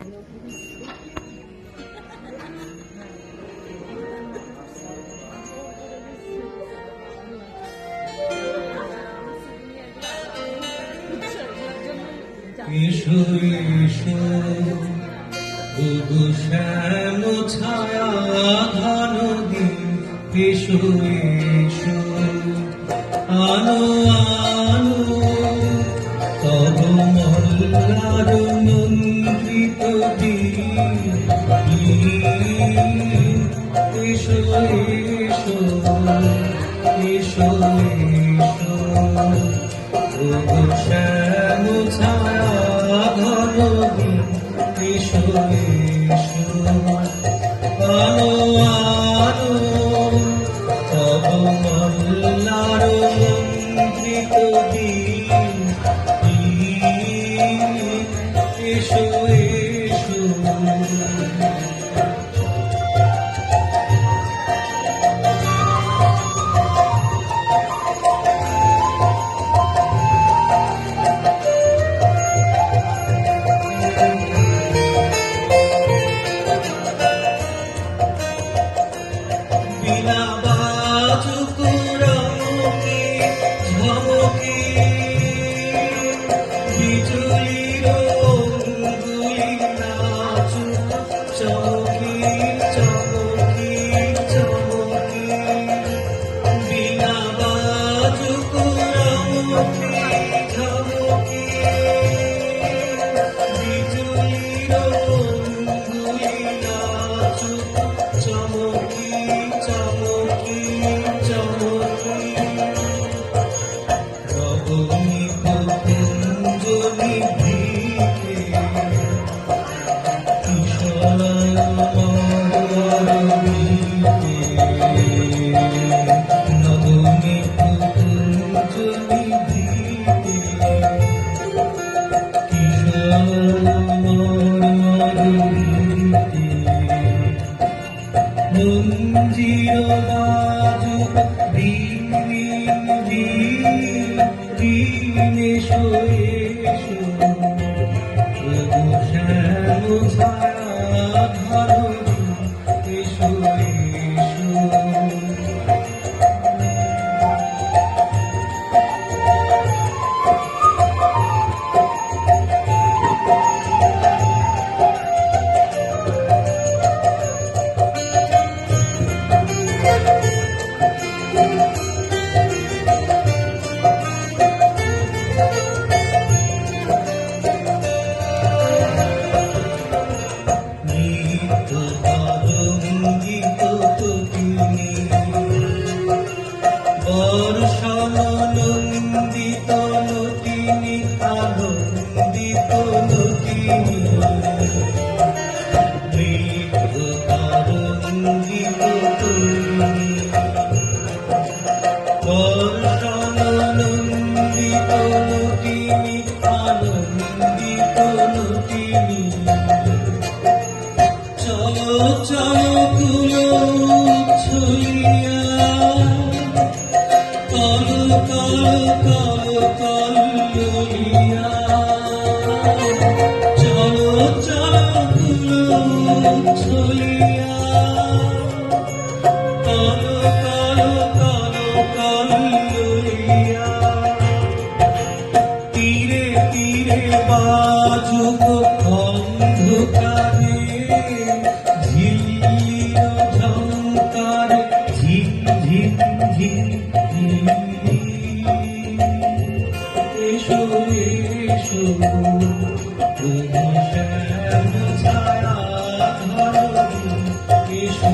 এসো এসো ওগো শ্যাম ছায়া ঘন দিন, এসো এসো আলো আলো তব মল্লার মন্ত্রিত দিন। এসো এসো এসো এসো ওগো শ্যাম ছায়া ঘন দিন, এসো এসো আলো আলো তব মল্লার মন্ত্রিত দিন। এসো এসো বিনা বাজুক রঙকে ঝমকে বিজুলির অঙ্গুলি নাচুক চমকি চমকি চমকি। বিনা বাজুক রঙকে ঝমকে বিজুলির অঙ্গুলি নাচুক চমকি চমকি চমকি। রবনি কুঞ্জনি ভিতে কিশোরায় মরমিতে। নবনি কুঞ্জনি ভিতে কিশোরায় মরমিতে। মঞ্জির বাজুক দিন দিন দিন দিন, এসো এসো ওগো শ্যাম ছায়া ঘন দিন, এসো এসো। বর্ষানন্দিত নটিনী আনন্দিত নটিনী। নৃত্যকারঙ্গিত তরুণী বর্ষানন্দিত নটিনী আনন্দিত নটিনী। চলো চলো কুলো ছুলিয়া কল কল কল কলিয়া। চলো চলো কুলো ছুলিয়া কল কল কল কলিয়া। তীরে তীরে বাজুক অন্ধকারে ঝিল্লির ঝংকারে ঝিম ঝিম ঝিম। এসো এসো ওগো শ্যাম ছায়া ঘন দিন, এসো।